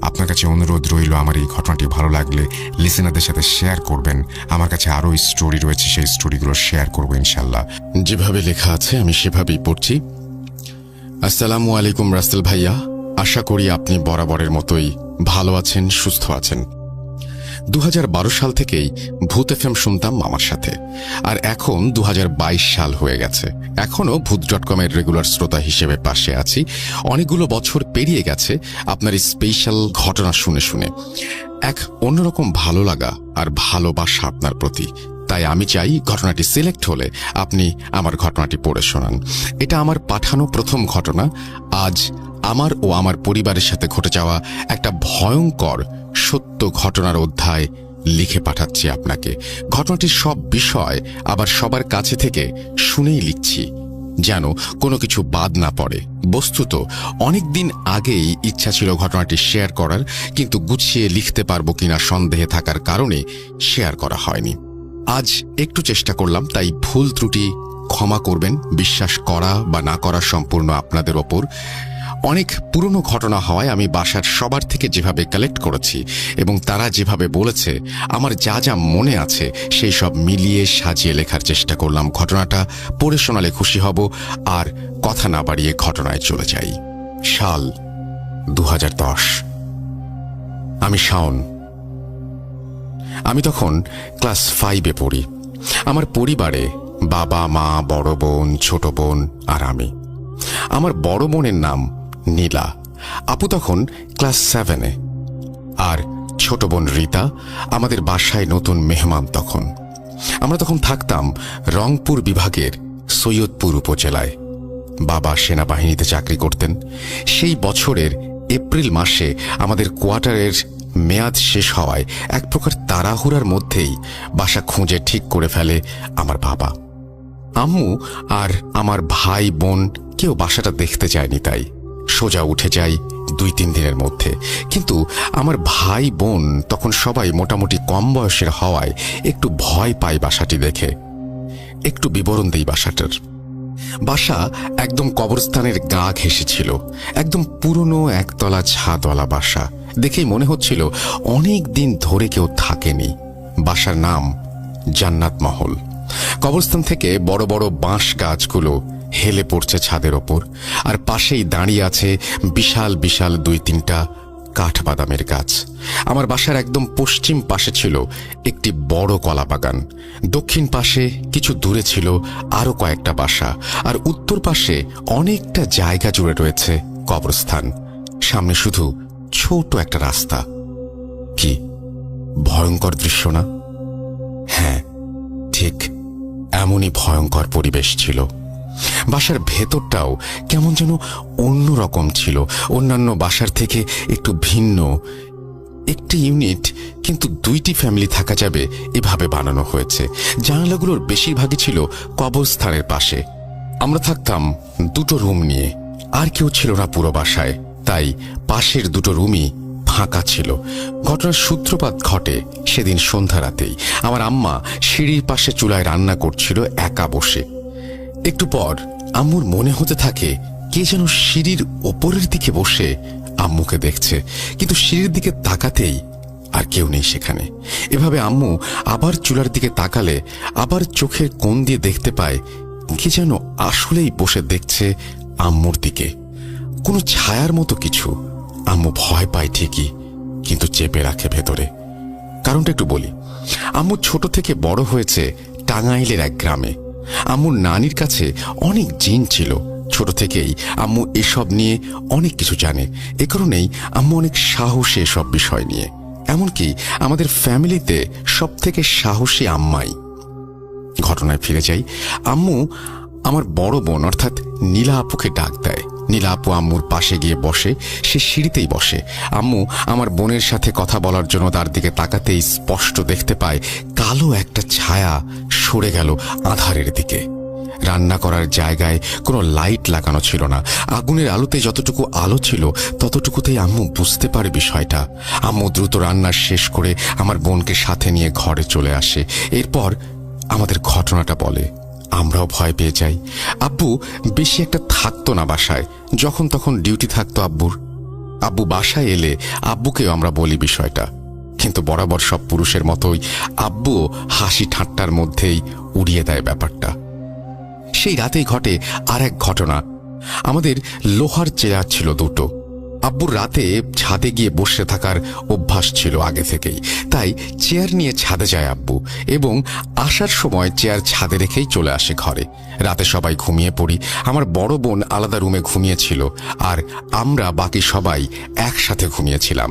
আপনার কাছে অনুরোধ রইল আমার এই ঘটনাটি ভালো লাগলে লিসেনারদের সাথে শেয়ার করবেন। আমার কাছে আরও স্টোরি রয়েছে, সেই স্টোরিগুলো শেয়ার করবো ইনশাল্লাহ। যেভাবে লেখা আছে আমি সেভাবেই পড়ছি। আসসালামু আলাইকুম রাসেল ভাইয়া, আশা করি আপনি বরাবরের মতোই ভালো আছেন, সুস্থ আছেন। 2012 সাল থেকেই ভূত এফএম শুনতাম মামার সাথে, আর এখন 2022 সাল হয়ে গেছে। এখনও ভূত.com-এর রেগুলার শ্রোতা হিসেবে পাশে আছি। অনেকগুলো বছর পেরিয়ে গেছে আপনার এই স্পেশাল ঘটনা শুনে শুনে। এক অন্যরকম ভালো লাগা আর ভালোবাসা আপনার প্রতি। তাই আমি চাই ঘটনাটি সিলেক্ট হলে আপনি আমার ঘটনাটি পড়ে শোনান। এটা আমার পাঠানো প্রথম ঘটনা। আজ আমার ও আমার পরিবারের সাথে ঘটে যাওয়া একটা ভয়ঙ্কর সত্য ঘটনার অধ্যায় লিখে পাঠাচ্ছি আপনাকে। ঘটনাটির সব বিষয় আবার সবার কাছে থেকে শুনেই লিখছি, যেন কোনো কিছু বাদ না পড়ে। বস্তুত অনেকদিন আগেই ইচ্ছা ছিল ঘটনাটি শেয়ার করার, কিন্তু গুছিয়ে লিখতে পারবো কিনা সন্দেহে থাকার কারণে শেয়ার করা হয়নি। আজ একটু চেষ্টা করলাম, তাই ভুল ত্রুটি ক্ষমা করবেন। বিশ্বাস করা বা না করা সম্পূর্ণ আপনাদের ওপর। অনেক পুরনো ঘটনা হওয়ায় আমি বাসার সবার থেকে যেভাবে কালেক্ট করেছি এবং তারা যেভাবে বলেছে, আমার যা যা মনে আছে সেই সব মিলিয়ে সাজিয়ে লেখার চেষ্টা করলাম। ঘটনাটা পড়ে শোনালে খুশি হব। আর কথা না বাড়িয়ে ঘটনায় চলে যাই। সাল 2010। আমি শাওন। আমি তখন ক্লাস 5-এ পড়ি। আমার পরিবারে বাবা, মা, বড় বোন, ছোট বোন আর আমি। আমার বড় বোনের নাম নীলা। আপু তখন ক্লাস 7-এ, আর ছোট বোন রীতা আমাদের বাসায় নতুন মেহমান তখন। আমরা তখন থাকতাম রংপুর বিভাগের সৈয়দপুর উপজেলায়। বাবা সেনাবাহিনীতে চাকরি করতেন। সেই বছরের এপ্রিল মাসে আমাদের কোয়ার্টারের মেয়াদ শেষ হওয়ায় এক প্রকার তাড়াহুড়ার মধ্যেই বাসা খুঁজে ঠিক করে ফেলে আমার বাবা। আম্মু আর আমার ভাই বোন কেউ বাসাটা দেখতে চায়নি, তাই সোজা উঠে যাই 2-3 দিনের মধ্যে। কিন্তু আমার ভাই বোন তখন সবাই মোটামুটি কম বয়সের হওয়ায় একটু ভয় পায় বাসাটি দেখে। একটু বিবরণ দেই বাসাটার। বাসা একদম কবরস্থানের গা ঘেঁষে ছিল। একদম পুরনো একতলা ছাদওয়ালা বাসা। দেখেই মনে হচ্ছিল অনেক দিন ধরে কেউ থাকেনি। বাসার নাম জান্নাত মহল। কবরস্থান থেকে বড় বড় বাঁশ গাছগুলো হেলে পড়ছে ছাদের ওপর, আর পাশেই দাঁড়িয়ে আছে বিশাল বিশাল 2-3টা কাঠবাদামের গাছ। আমার বাসার একদম পশ্চিম পাশে ছিল একটি বড় কলা বাগান। দক্ষিণ পাশে কিছু দূরে ছিল আরো কয়েকটা বাসা, আর উত্তর পাশে অনেকটা জায়গা জুড়ে রয়েছে কবরস্থান। সামনে শুধু ছোট একটা রাস্তা। কি ভয়ঙ্কর দৃশ্য না? হ্যাঁ, ঠিক এমনই ভয়ঙ্কর পরিবেশ ছিল। বাসার ভেতরটাও কেমন যেন অন্যরকম ছিল, অন্যান্য বাসার থেকে একটু ভিন্ন। একটি ইউনিট, কিন্তু 2টি ফ্যামিলি থাকা যাবে এভাবে বানানো হয়েছে। জানালাগুলোর বেশিরভাগই ছিল কবরস্থানের পাশে। আমরা থাকতাম 2টো রুম নিয়ে, আর কেউ ছিল না পুরো বাসায়, তাই পাশের 2টো রুমই ফাঁকা ছিল। ঘটনার সূত্রপাত ঘটে সেদিন সন্ধ্যা রাতেই। আমার আম্মা সিঁড়ির পাশে চুলায় রান্না করছিল একা বসে। একটু পর আম্মুর মনে হতে থাকে কে যেন সিঁড়ির ওপরের দিকে বসে আম্মুকে দেখছে, কিন্তু সিঁড়ির দিকে তাকাতেই আর কেউ নেই সেখানে। এভাবে আম্মু আবার চুলার দিকে তাকালে আবার চোখের কোণ দিয়ে দেখতে পায় কে যেন আসলেই বসে দেখছে আম্মুর দিকে, কোনো ছায়ার মতো কিছু। আম্মু ভয় পায় ঠিকই, কিন্তু চেপে রাখে ভেতরে। কারণটা একটু বলি। আম্মু ছোট থেকে বড় হয়েছে টাঙ্গাইলের এক গ্রামে। আম্মুর নানির কাছে অনেক জিন ছিল। ছোট থেকেই আম্মু এসব নিয়ে অনেক কিছু জানে। এ কারণেই আম্মু অনেক সাহসী এসব বিষয় নিয়ে। এমনকি আমাদের ফ্যামিলিতে সব থেকে সাহসী আম্মাই। ঘটনায় ফিরে যাই। আম্মু আমার বড় বোন অর্থাৎ নীলা আপুকে ডাক দেয়। নীলা আপু আম্মুর পাশে গিয়ে বসে। সে সিঁড়িতেই বসে। আম্মু আমার বোনের সাথে কথা বলার জন্য তার দিকে তাকাতেই স্পষ্ট দেখতে পায় কালো একটা ছায়া সরে গেল আধারের দিকে। রান্না করার জায়গায় কোনো লাইট লাগানো ছিল না। আগুনের আলোতে যতটুকু আলো ছিল ততটুকুতেই আম্মু বুঝতে পারে বিষয়টা। আম্মু দ্রুত রান্না শেষ করে আমার বোনকে সাথে নিয়ে ঘরে চলে আসে। এরপর আমাদের ঘটনাটা বলে। আমরাও ভয় পেয়ে যাই। আব্বু বেশি একটা থাকতো না বাসায়, যখন তখন ডিউটি থাকতো আব্বুর। আব্বু বাসায় এলে আব্বুকেও আমরা বলি বিষয়টা, কিন্তু বরাবর সব পুরুষের মতোই আব্বুও হাসি ঠাট্টার মধ্যেই উড়িয়ে দেয় ব্যাপারটা। সেই রাতেই ঘটে আর এক ঘটনা। আমাদের লোহার চেয়ার ছিল দুটো। আব্বুর রাতে ছাদে গিয়ে বসে থাকার অভ্যাস ছিল আগে থেকেই, তাই চেয়ার নিয়ে ছাদে যায় আব্বু এবং আসার সময় চেয়ার ছাদে রেখেই চলে আসে ঘরে। রাতে সবাই ঘুমিয়ে পড়ি। আমার বড় বোন আলাদা রুমে ঘুমিয়েছিল আর আমরা বাকি সবাই একসাথে ঘুমিয়েছিলাম।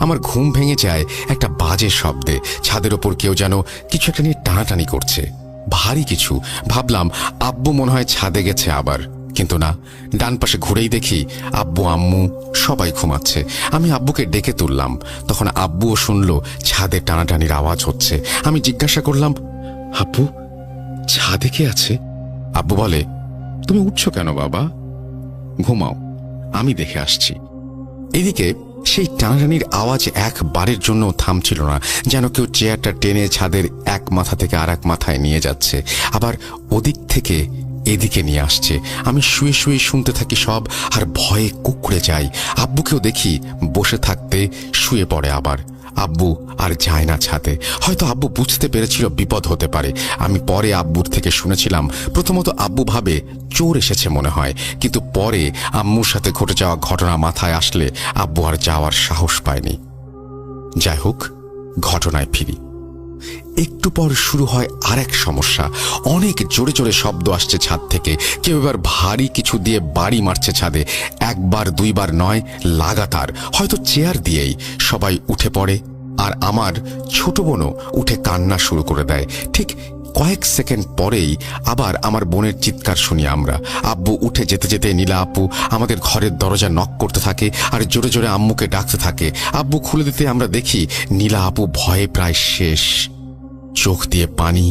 আমার ঘুম ভেঙে যায় একটা বাজে শব্দে। ছাদের ওপর কেউ যেন কিছু একটা নিয়ে টানাটানি করছে, ভারী কিছু। ভাবলাম আব্বু মনে হয় ছাদে গেছে আবার, কিন্তু না। ডান পাশে ঘুরেই দেখি আব্বু আম্মু সবাই ঘুমাচ্ছে। আমি আব্বুকে ডেকে তুললাম, তখন আব্বুও শুনল ছাদে টানাটানির আওয়াজ হচ্ছে। আমি জিজ্ঞাসা করলাম, আব্বু ছাদে কে আছে? আব্বু বলে, তুমি উঠছো কেন বাবা, ঘুমাও, আমি দেখে আসছি। এদিকে সেই টানাটানির আওয়াজ একবারের জন্য থামছিল না, যেন কেউ চেয়ারটা টেনে ছাদের এক মাথা থেকে আর এক মাথায় নিয়ে যাচ্ছে, আবার ওদিক থেকে এদিকে নিয়ে আসছে। আমি শুয়ে শুয়ে শুনতে থাকি সব, আর ভয়ে কুঁকড়ে যাই। আব্বুকেও দেখি বসে থাকতে শুয়ে পড়ে আবার। আব্বু আর যায় না ছাদে। হয়তো আব্বু বুঝতে পেরেছিল বিপদ হতে পারে। আমি পরে আব্বুর থেকে শুনেছিলাম, প্রথমত আব্বু ভাবে চোর এসেছে মনে হয়, কিন্তু পরে আম্মুর সাথে ঘটে যাওয়া ঘটনা মাথায় আসলে আব্বু আর যাওয়ার সাহস পায়নি। যাই হোক, ঘটনায় ফিরি। একটু পর শুরু হয় আর এক সমস্যা। অনেক জোরে জোরে শব্দ আসছে ছাদ থেকে। কেউ এবার ভারী কিছু দিয়ে বাড়ি মারছে ছাদে। একবার দুইবার নয়, লাগাতার। হয়তো চেয়ার দিয়েই। সবাই উঠে পড়ে আর আমার ছোট বোনও উঠে কান্না শুরু করে দেয়। ঠিক কয়েক সেকেন্ড পরেই আবার আমার বোনের চিৎকার শুনি আমরা। আব্বু উঠে যেতে যেতে নীলা আপু আমাদের ঘরের দরজা নক করতে থাকে আর জোরে জোরে আম্মুকে ডাকতে থাকে। আব্বু খুলে দিতে আমরা দেখি নীলা আপু ভয়ে প্রায় শেষ, চোখ দিয়ে পানি,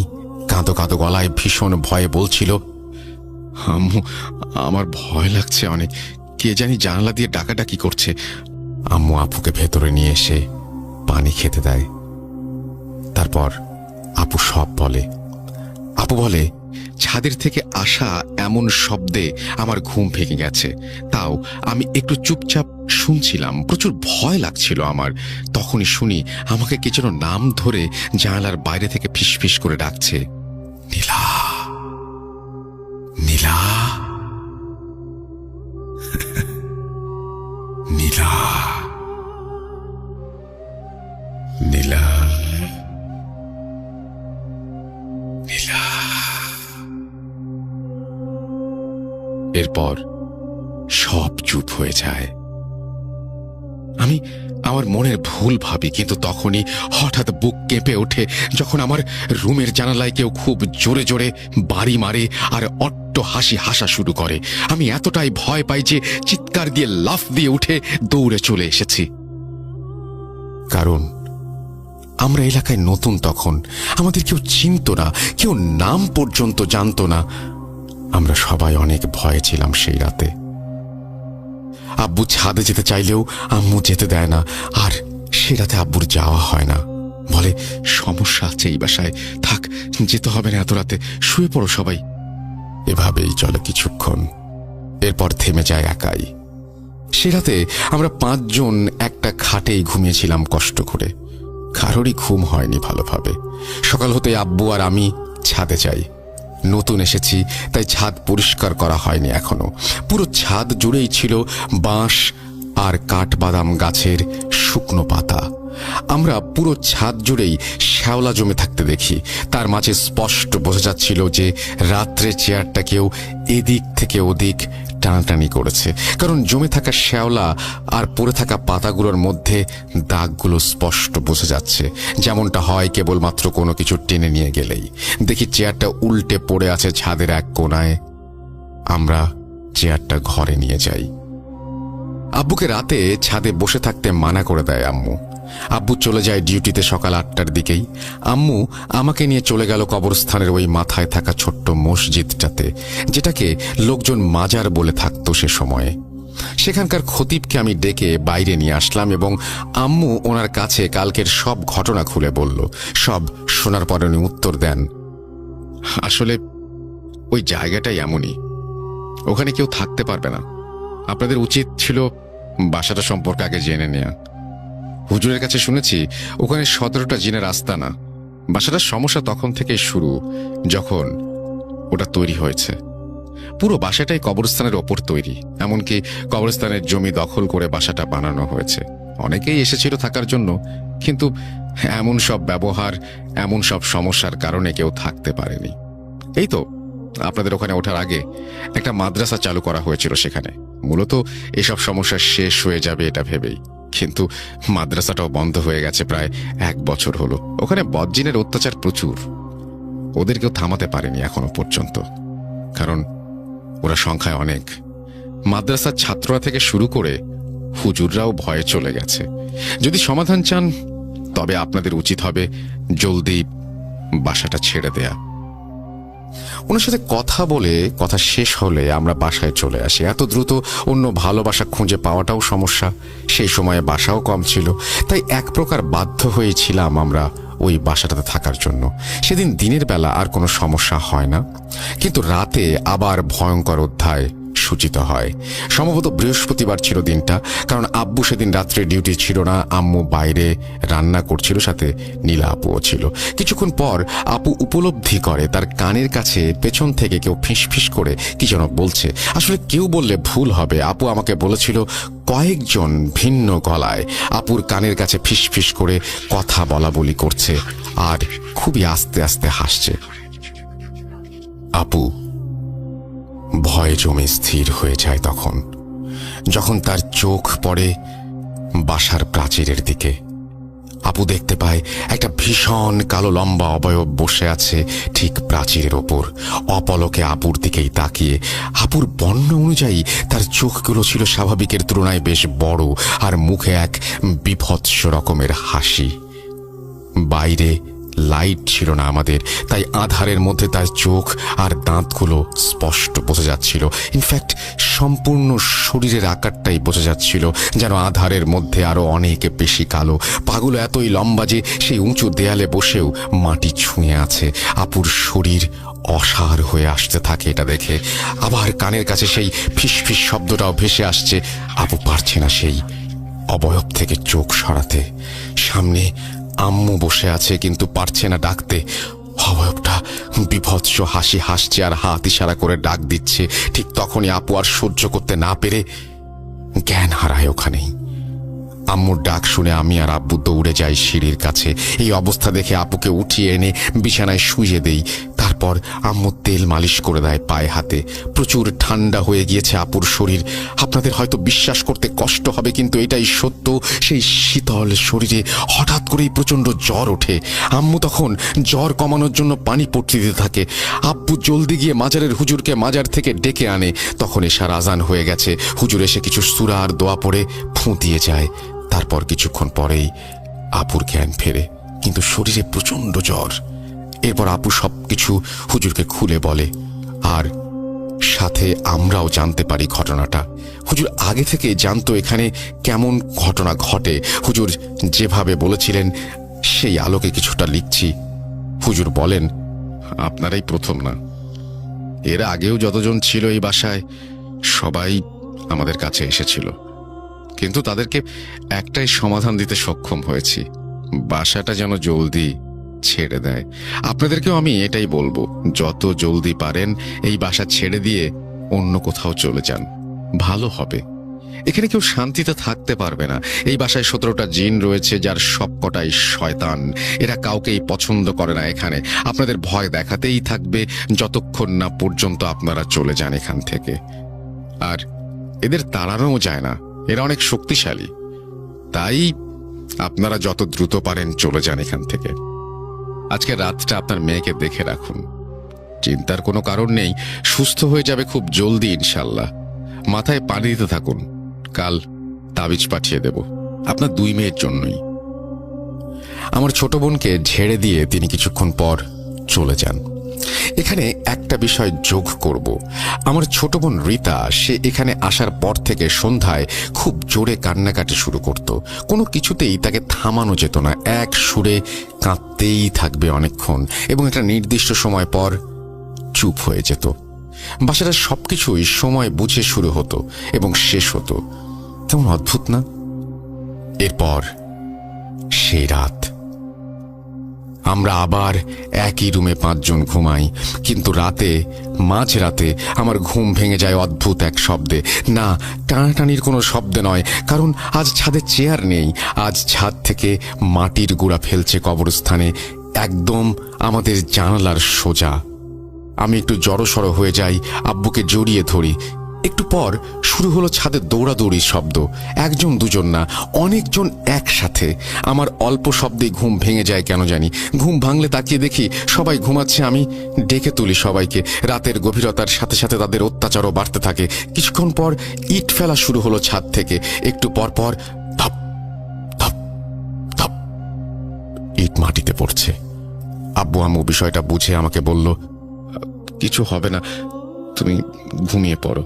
কাঁদো কাঁদো গলায় ভীষণ ভয়ে বলছিল, আম্মু আমার ভয় লাগছে অনেক, কে জানি জানালা দিয়ে ডাকাডাকি করছে। আম্মু আপুকে ভেতরে নিয়ে এসে পানি খেতে দেয়। তারপর আপু সব বলে। আপু বলে, ছাদের থেকে আসা এমন শব্দে আমার ঘুম ভেঙে গেছে। তাও আমি একটু চুপচাপ শুনছিলাম। প্রচুর ভয় লাগছিল আমার। তখনই শুনি আমাকে কে যেন নাম ধরে জানালার বাইরে থেকে ফিসফিস করে ডাকছে, নীলা, নীলা, নীলা, নীলা, নীলা। এরপর সব চুপ হয়ে যায়। আমি আমার মনের ভুল ভাবি, কিন্তু তখনই হঠাৎ বুক কেঁপে ওঠে যখন আমার রুমের জানালায় কেউ খুব জোরে জোরে বাড়ি মারে আর অট্ট হাসি হাসা শুরু করে। আমি এতটাই ভয় পাই যে চিৎকার দিয়ে লাফ দিয়ে উঠে দৌড়ে চলে এসেছি। কারণ আমরা এলাকায় নতুন, তখন আমাদের কেউ চিনত না, কেউ নাম পর্যন্ত জানত না। আমরা সবাই অনেক ভয়ে ছিলাম সেই রাতে। আব্বু ছাদে যেতে চাইলেও আম্মু যেতে দেয় না, আর সে রাতে আব্বুর যাওয়া হয় না। বলে, সমস্যা আছে এই বাসায়, থাক, যেতে হবে না এত রাতে, শুয়ে পড়ো সবাই। এভাবেই চলে কিছুক্ষণ, এরপর থেমে যায় একাই। সে রাতে আমরা 5 জন একটা খাটেই ঘুমিয়েছিলাম কষ্ট করে। কারোরই ঘুম হয়নি ভালোভাবে। সকাল হতে আব্বু আর আমি ছাদে যাই। নতুন এসেছি তাই ছাদ পরিষ্কার করা হয়নি এখনো। পুরো ছাদ জুড়েই ছিল বাঁশ আর কাঠবাদাম গাছের শুকনো পাতা। আমরা পুরো ছাদ জুড়েই শ্যাওলা জমে থাকতে দেখি। তার মাঝে স্পষ্ট বোঝা যাচ্ছিল যে রাত্রে চেয়ারটা কেউ এদিক থেকে ওদিক টানাটানি করেছে, কারণ জমে থাকা শ্যাওলা আর পড়ে থাকা পাতাগুলোর মধ্যে দাগগুলো স্পষ্ট বোঝা যাচ্ছে, যেমনটা হয় কেবলমাত্র কোনো কিছু টেনে নিয়ে গেলেই। দেখি চেয়ারটা উল্টে পড়ে আছে ছাদের এক কোনায়। আমরা চেয়ারটা ঘরে নিয়ে যাই। আব্বুকে রাতে ছাদে বসে থাকতে মানা করে দেয় আম্মু। আব্বু চলে যায় ডিউটিতে সকাল 8টার দিকেই। আম্মু আমাকে নিয়ে চলে গেল কবরস্থানের ওই মাথায় থাকা ছোট্ট মসজিদটাতে, যেটাকে লোকজন মাজার বলে থাকতো সে সময়ে। সেখানকার খতিবকে আমি ডেকে বাইরে নিয়ে আসলাম এবং আম্মু ওনার কাছে কালকের সব ঘটনা খুলে বলল। সব শোনার পর উনি উত্তর দেন, আসলে ওই জায়গাটাই এমনই, ওখানে কেউ থাকতে পারবে না। আপনাদের উচিত ছিল বাসাটা সম্পর্কে আগে জেনে নেয়া। হুজুরের কাছে শুনেছি ওখানে 17টা জিনের আস্তানা। বাসাটার সমস্যা তখন থেকেই শুরু, যখন ওটা তৈরি হয়েছে। পুরো বাসাটাই কবরস্থানের ওপর তৈরি, এমনকি কবরস্থানের জমি দখল করে বাসাটা বানানো হয়েছে। অনেকেই এসেছিল থাকার জন্য, কিন্তু এমন সব ব্যবহার, এমন সব সমস্যার কারণে কেউ থাকতে পারেনি। এই তো আপনাদের ওখানে ওঠার আগে একটা মাদ্রাসা চালু করা হয়েছিল সেখানে, মূলত এসব সমস্যা শেষ হয়ে যাবে এটা ভেবেই। কিন্তু মাদ্রাসাটাও বন্ধ হয়ে গেছে প্রায় 1 বছর হলো। ওখানে বদজিনের অত্যাচার প্রচুর, ওদের কেউ থামাতে পারেনি এখনো পর্যন্ত, কারণ ওরা সংখ্যায় অনেক। মাদ্রাসার ছাত্ররা থেকে শুরু করে হুজুররাও ভয়ে চলে গেছে। যদি সমাধান চান তবে আপনাদের উচিত হবে জলদি বাসাটা ছেড়ে দেয়া। ওনার সাথে কথা বলে কথা শেষ হলে আমরা বাসায় চলে আসি। এত দ্রুত অন্য ভালোবাসা খুঁজে পাওয়াটাও সমস্যা। সেই সময়ে বাসাও কম ছিল, তাই এক প্রকার বাধ্য হয়েছিলাম আমরা ওই বাসাটাতে থাকার জন্য। সেদিন দিনের বেলা আর কোনো সমস্যা হয় না, কিন্তু রাতে আবার ভয়ঙ্কর অধ্যায় সূচিত হয়। সম্ভবত বৃহস্পতিবার ছিল দিনটা, কারণ আব্বু সেদিন রাত্রে ডিউটি ছিল না। আম্মু বাইরে রান্না করছিল, সাথে নীলা আপুও ছিল। কিছুক্ষণ পর আপু উপলব্ধি করে তার কানের কাছে পেছন থেকে কেউ ফিসফিস করে কি যেন বলছে। আসলে কেউ বললে ভুল হবে, আপু আমাকে বলেছিল কয়েকজন ভিন্ন গলায় আপুর কানের কাছে ফিসফিস করে কথা বলা বলি করছে আর খুবই আস্তে আস্তে হাসছে। আপু ভয়ে জমে স্থির হয়ে যায় যখন তার চোখ পড়ে বাসার প্রাচীরের দিকে। আপু দেখতে পায় একটা ভীষণ কালো লম্বা অবয়ব বসে আছে ঠিক প্রাচীরের ওপর, অপলকে আপুর দিকেই তাকিয়ে। আপুর বর্ণ অনুযায়ী তার চোখগুলো ছিল স্বাভাবিকের তুলনায় বেশ বড়, আর মুখে এক বীভৎস রকমের হাসি। বাইরে লাইট ছিল না আমাদের, তাই আধারের মধ্যে তার চোখ আর দাঁতগুলো স্পষ্ট বোঝা যাচ্ছিল। ইনফ্যাক্ট সম্পূর্ণ শরীরের আকারটাই বোঝা যাচ্ছিল, যেন আধারের মধ্যে আরো অনেক বেশি কালো। পাগুলো এতই লম্বা যে সেই উঁচু দেয়ালে বসেও মাটি ছুঁয়ে আছে। আপুর শরীর অসাড় হয়ে আসতে থাকে এটা দেখে। আবার কানের কাছে সেই ফিসফিস শব্দটাও ভেসে আসছে। আপু পারছে না সেই অবয়ব থেকে চোখ সরাতে। সামনে আম্মু বসে আছে, কিন্তু পারছে না ডাকতে। অবয়বটা বিভৎস হাসি হাসছে আর হাত ইশারা করে ডাক দিচ্ছে। ঠিক তখনই আপু আর সহ্য করতে না পেরে জ্ঞান হারায় ওখানেই। আম্মুর ডাক শুনে আমি আর আব্বু দৌড়ে যাই সিঁড়ির কাছে। এই অবস্থা দেখে আপুকে উঠিয়ে এনে বিছানায় শুইয়ে দেই। তারপর আম্মু তেল মালিশ করে দেয় পায়ে হাতে। প্রচুর ঠান্ডা হয়ে গিয়েছে আপুর শরীর। আপনাদের হয়তো বিশ্বাস করতে কষ্ট হবে, কিন্তু এটাই সত্য। সেই শীতল শরীরে হঠাৎ করেই প্রচণ্ড জ্বর ওঠে। আম্মু তখন জ্বর কমানোর জন্য পানি পড়তে দিতে থাকে। আব্বু জলদি গিয়ে মাজারের হুজুরকে মাজার থেকে ডেকে আনে। তখন এশার আজান হয়ে গেছে। হুজুর এসে কিছু সূরা আর দোয়া পড়ে ফুঁ দিয়ে যায়। তারপর কিছুক্ষণ পরেই আপুর জ্ঞান ফেরে, কিন্তু শরীরে প্রচণ্ড জ্বর। এরপর আপু সবকিছু হুজুরকে খুলে বলে, আর সাথে আমরাও জানতে পারি ঘটনাটা। হুজুর আগে থেকে জানতো এখানে কেমন ঘটনা ঘটে। হুজুর যেভাবে বলেছিলেন সেই আলোকে কিছুটা লিখছি। হুজুর বলেন, আপনারাই প্রথম না, এর আগেও যতজন ছিল এই বাসায় সবাই আমাদের কাছে এসেছিল, কিন্তু তাদেরকে একটাই সমাধান দিতে সক্ষম হয়েছি, বাসাটা যেন জলদি ছেড়ে দেয়। আপনাদেরকেও আমি এটাই বলবো, যত জলদি পারেন এই বাসা ছেড়ে দিয়ে অন্য কোথাও চলে যান, ভালো হবে। এখানে কেউ শান্তিতে থাকতে পারবে না। এই বাসায় 17টা জিন রয়েছে, যার সবকটাই শয়তান। এরা কাউকেই পছন্দ করে না এখানে। আপনাদের ভয় দেখাতেই থাকবে যতক্ষণ না পর্যন্ত আপনারা চলে যান এখান থেকে। আর এদের তাড়ানোও যায় না, এরা অনেক শক্তিশালী। তাই আপনারা যত দ্রুত পারেন চলে যান এখান থেকে। আজকে রাতটা আপনার মেয়েকে দেখে রাখুন, চিন্তার কোনো কারণ নেই, সুস্থ হয়ে যাবে খুব জলদি ইনশাল্লাহ। মাথায় পানি দিতে থাকুন, কাল তাবিজ পাঠিয়ে দেব আপনার 2 মেয়ের জন্যই। আমার ছোট বোনকে ঝেড়ে দিয়ে তিনি কিছুক্ষণ পর চলে যান। এখানে একটা বিষয় যোগ করব, আমার ছোট বোন রীতা, সে এখানে আসার পর থেকে সন্ধ্যায় খুব জোরে কান্নাকাটি শুরু করত। কোনো কিছুতেই তাকে থামানো যেত না, এক সুরে কাঁদতেই থাকবে অনেকক্ষণ, এবং একটা নির্দিষ্ট সময় পর চুপ হয়ে যেত। বাসাটা সবকিছুই সময় বুঝে শুরু হতো এবং শেষ হতো। তেমন অদ্ভুত না? এরপর সেই রাত আমরা আবার একই রুমে 5 জন ঘুমাই, কিন্তু মাঝরাতে আমার ঘুম ভেঙে যায় অদ্ভুত এক শব্দে। না, টানাটানির কোনো শব্দে নয়, কারণ আজ ছাদে চেয়ার নেই। আজ ছাদ থেকে মাটির গুঁড়া ফেলছে কবরস্থানে, একদম আমাদের জানালার সোজা। আমি একটু জড়সড় হয়ে যাই, আব্বুকে জড়িয়ে ধরি। একটু পর শুরু হলো ছাদে দৌড়াদৌড়ির শব্দ। 1 জন 2 জন না, অনেকজন একসাথে। আমার অল্প শব্দেই ঘুম ভেঙে যায় কেন জানি। ঘুম ভাঙলে তাকিয়ে দেখি সবাই ঘুমাচ্ছে। আমি ডেকে তুলি সবাইকে। রাতের গভীরতার সাথে সাথে তাদের অত্যাচারও বাড়তে থাকে। কিছুক্ষণ পর ইট ফেলা শুরু হলো ছাদ থেকে। একটু পর পর ধপ ধপ ধপ ইট মাটিতে পড়ছে। আব্বু আম্মু বিষয়টা বুঝে আমাকে বলল, কিছু হবে না, তুমি ঘুমিয়ে পড়ো।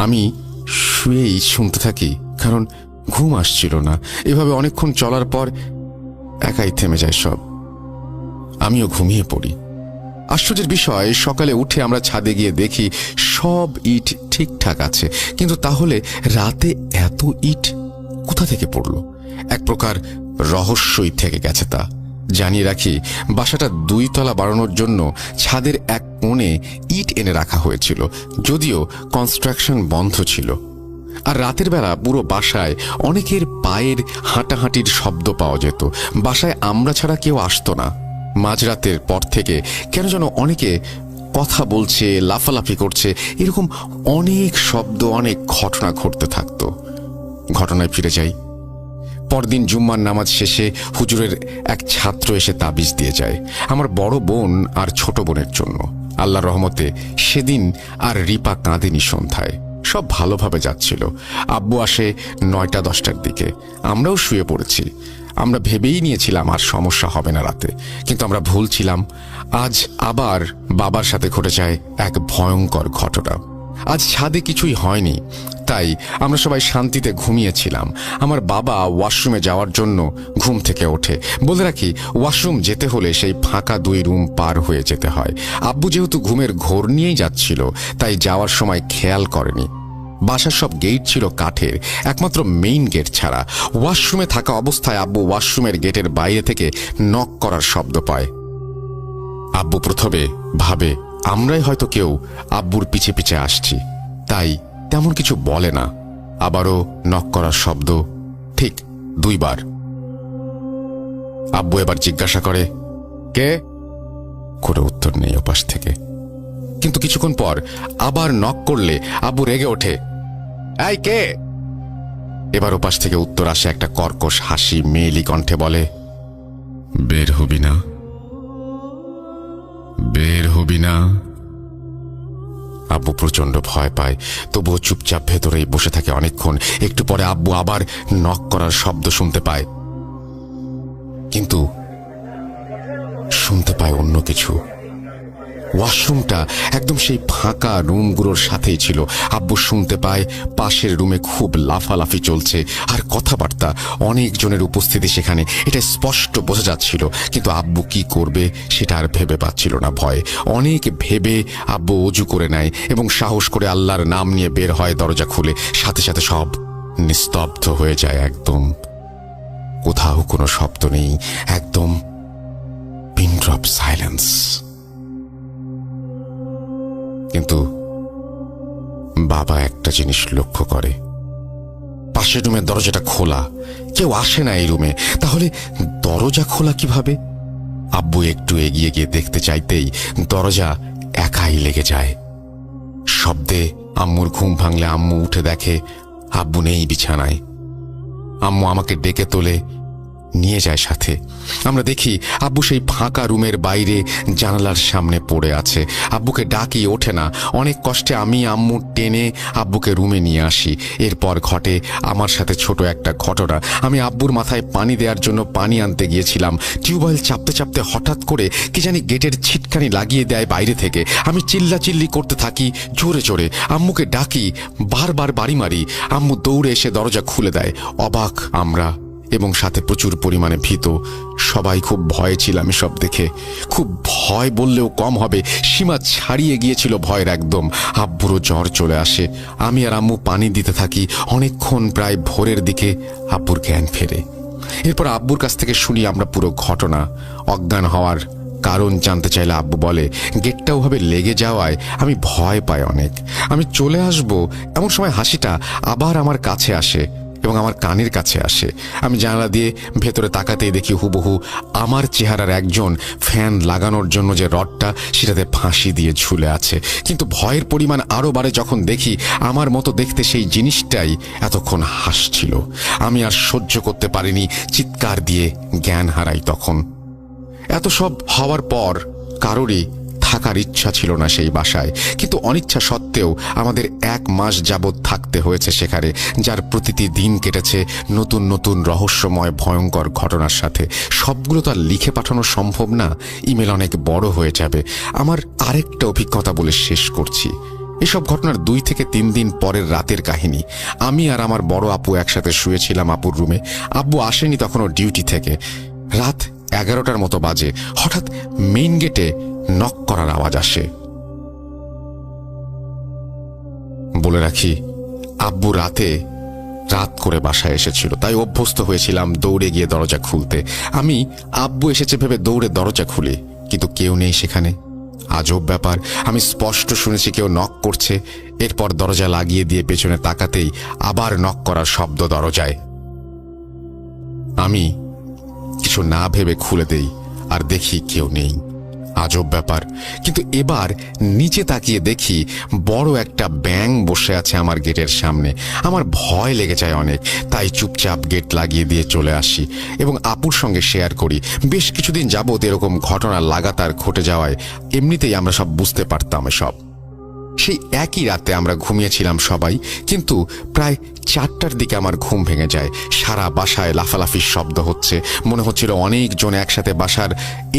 আমি শুয়েই শুনতে থাকি, কারণ ঘুম আসছিল না। এভাবে অনেকক্ষণ চলার পর একাই থেমে যায় সব। আমিও ঘুমিয়ে পড়ি। আশ্চর্যের বিষয়, সকালে উঠে আমরা ছাদে গিয়ে দেখি সব ইট ঠিকঠাক আছে। কিন্তু তাহলে রাতে এত ইট কোথা থেকে পড়ল? এক প্রকার রহস্যই থেকে গেছে তা। জানিয়ে রাখি, বাসাটা 2 তলা বাড়ানোর জন্য ছাদের এক কোণে ইট এনে রাখা হয়েছিল, যদিও কনস্ট্রাকশন বন্ধ ছিল। আর রাতের বেলা পুরো বাসায় অনেকের পায়ের হাঁটাহাঁটির শব্দ পাওয়া যেত। বাসায় আমরা ছাড়া কেউ আসতো না। মাঝরাতের পর থেকে কেন যেন অনেকে কথা বলছে, লাফালাফি করছে, এরকম অনেক শব্দ, অনেক ঘটনা ঘটতে থাকতো। ঘটনায় ফিরে যাই। পরদিন জুম্মার নামাজ শেষে হুজুরের এক ছাত্র এসে তাবিজ দিয়ে যায় আমার বড় বোন আর ছোট বোনের জন্য। আল্লাহর রহমতে সেদিন আর রিপা কাঁদেনি। সন্ধ্যায় সব ভালোভাবে যাচ্ছিল। আব্বু আসে 9টা-10টার দিকে। আমরাও শুয়ে পড়েছি। আমরা ভেবেই নিয়েছিলাম আর সমস্যা হবে না রাতে, কিন্তু আমরা ভুল ছিলাম। আজ আবার বাবার সাথে ঘটে যায় এক ভয়ঙ্কর ঘটনা। আজ ছাদে কিছুই হয়নি, তাই আমরা সবাই শান্তিতে ঘুমিয়েছিলাম। আমার বাবা ওয়াশরুমে যাওয়ার জন্য ঘুম থেকে ওঠে। বলে রাখি, ওয়াশরুম যেতে হলে সেই ফাঁকা 2 রুম পার হয়ে যেতে হয়। আব্বু যেহেতু ঘুমের ঘোর নিয়েই যাচ্ছিল, তাই যাওয়ার সময় খেয়াল করেনি। বাসার সব গেট ছিল কাঠের, একমাত্র মেইন গেট ছাড়া। ওয়াশরুমে থাকা অবস্থায় আব্বু ওয়াশরুমের গেটের বাইরে থেকে নক করার শব্দ পায়। আব্বু প্রথমে ভাবে আমরাই হয়তো কেউ আব্বুর পিছে পিছে আসছি, তাই তেমন কিছু বলে না। আবারও নক করার শব্দ, ঠিক 2 বার। আব্বু এবার জিজ্ঞাসা করে, কে? কোনো উত্তর নেই ওপাশ থেকে। কিন্তু কিছুক্ষণ পর আবার নক করলে আব্বু রেগে ওঠে, এই কে? এবার ওপাশ থেকে উত্তর আসে একটা কর্কশ হাসি। মেয়েলি কণ্ঠে বলে, বের হবি না? বের হবি না? আব্বু প্রচন্ড ভয় পায়, তবুও চুপচাপ ভেতরেই বসে থাকে অনেকক্ষণ। একটু পরে আব্বু আবার নক করার শব্দ শুনতে পায়, কিন্তু শুনতে পায় অন্য কিছু। ওয়াশরুমটা একদম সেই ফাঁকা রুমগুলোর সাথেই ছিল। আব্বু শুনতে পায় পাশের রুমে খুব লাফালাফি চলছে আর কথাবার্তা। অনেকজনের উপস্থিতি সেখানে, এটা স্পষ্ট বোঝা যাচ্ছিল। কিন্তু আব্বু কি করবে সেটা আর ভেবে পাচ্ছিল না। ভয় অনেক ভেবে আব্বু অজু করে নেয় এবং সাহস করে আল্লাহর নাম নিয়ে বের হয়। দরজা খুলে সাথে সাথে সব নিস্তব্ধ হয়ে যায়। একদম কোথাও কোনো শব্দ নেই, একদম পিন ড্রপ সাইলেন্স। কিন্তু বাবা একটা জিনিস লক্ষ্য করে, পাশের রুমের দরজাটা খোলা। কেউ আসে না এই রুমে, তাহলে দরজা খোলা কিভাবে? আব্বু একটু এগিয়ে গিয়ে দেখতে চাইতেই দরজা একাই লেগে যায়। শব্দে আম্মুর ঘুম ভাঙলে আম্মু উঠে দেখে আব্বু নেই বিছানায়। আম্মু আমাকে ডেকে তোলে, নিয়ে যায় সাথে। আমরা দেখি আব্বু সেই ফাঁকা রুমের বাইরে জানালার সামনে পড়ে আছে। আব্বুকে ডাকি, ওঠে না। অনেক কষ্টে আমি আম্মু টেনে আব্বুকে রুমে নিয়ে আসি। এরপর ঘটে আমার সাথে ছোট একটা ঘটনা। আমি আব্বুর মাথায় পানি দেওয়ার জন্য পানি আনতে গিয়েছিলাম। টিউবওয়েল চাপতে চাপতে হঠাৎ করে কি জানি গেটের ছিটকানি লাগিয়ে দেয় বাইরে থেকে। আমি চিল্লাচিল্লি করতে থাকি জোরে জোরে, আম্মুকে ডাকি, বারবার বাড়ি মারি। আম্মু দৌড়ে এসে দরজা খুলে দেয়। অবাক আমরা, এবং সাথে প্রচুর পরিমাণে ভীত। সবাই খুব ভয়ে ছিলাম এসব দেখে। খুব ভয় বললেও কম হবে, সীমা ছাড়িয়ে গিয়েছিল ভয়ের একদম। আব্বুরও জ্বর চলে আসে। আমি আর আম্মু পানি দিতে থাকি। অনেকক্ষণ, প্রায় ভোরের দিকে আব্বুর জ্ঞান ফেরে। এরপর আব্বুর কাছ থেকে শুনি আমরা পুরো ঘটনা। অজ্ঞান হওয়ার কারণ জানতে চাইলে আব্বু বলে, গেটটা ওভাবে লেগে যাওয়ায় আমি ভয় পাই অনেক। আমি চলে আসব এমন সময় হাসিটা আবার আমার কাছে আসে এবং আমার কানের কাছে আসে। আমি জানালা দিয়ে ভেতরে তাকাতেই দেখি হুবহু আমার চেহারার একজন ফ্যান লাগানোর জন্য যে রডটা, সেটাতে ফাঁসি দিয়ে ঝুলে আছে। কিন্তু ভয়ের পরিমাণ আরও বাড়ে যখন দেখি আমার মতো দেখতে সেই জিনিসটাই এতক্ষণ হাসছিল। আমি আর সহ্য করতে পারিনি, চিৎকার দিয়ে জ্ঞান হারাই তখন। এত সব হওয়ার পর কারোরই থাকার ইচ্ছা ছিল না সেই বাসায়, কিন্তু অনিচ্ছা সত্ত্বেও আমাদের 1 মাস যাবৎ থাকতে হয়েছে সেখানে, যার প্রতিটি দিন কেটেছে নতুন নতুন রহস্যময় ভয়ঙ্কর ঘটনার সাথে। সবগুলো তো আর লিখে পাঠানো সম্ভব না, ইমেল অনেক বড় হয়ে যাবে। আমার আরেকটা অভিজ্ঞতা বলে শেষ করছি। এসব ঘটনার 2 থেকে 3 দিন পরের রাতের কাহিনী। আমি আর আমার বড় আপু একসাথে শুয়েছিলাম আপুর রুমে। আব্বু আসেনি তখনও ডিউটি থেকে। রাত 11টার মতো বাজে। হঠাৎ মেইন গেটে নক করার আওয়াজ আসে। বলে রাখি, আব্বু রাত করে বাসায় এসেছিল, তাই অভ্যস্ত হয়েছিলাম দৌড়ে গিয়ে দরজা খুলতে। আমি আব্বু এসেছে ভেবে দৌড়ে দরজা খুলি, কিন্তু কেউ নেই সেখানে। আজব ব্যাপার, আমি স্পষ্ট শুনেছি কেউ নক করছে। এরপর দরজা লাগিয়ে দিয়ে পেছনে তাকাতেই আবার নক করার শব্দ দরজায়। আমি কিছু না ভেবে খুলে দেই আর দেখি কেউ নেই। আজব ব্যাপার, কিন্তু এবার নিচে তাকিয়ে দেখি বড় একটা ব্যাঙ বসে আছে আমার গেটের সামনে। আমার ভয় লেগে যায় অনেক, তাই চুপচাপ গেট লাগিয়ে দিয়ে চলে আসি এবং আপুর সঙ্গে শেয়ার করি। বেশ কিছুদিন যাবৎ এরকম ঘটনা লাগাতার ঘটে যাওয়ায় এমনিতেই আমরা সব বুঝতে পারতাম এসব। সেই একই রাতে আমরা ঘুমিয়েছিলাম সবাই, কিন্তু প্রায় 4টার দিকে আমার ঘুম ভেঙে যায়। সারা বাসায় লাফালাফির শব্দ হচ্ছে। মনে হচ্ছিল অনেকজন একসাথে বাসার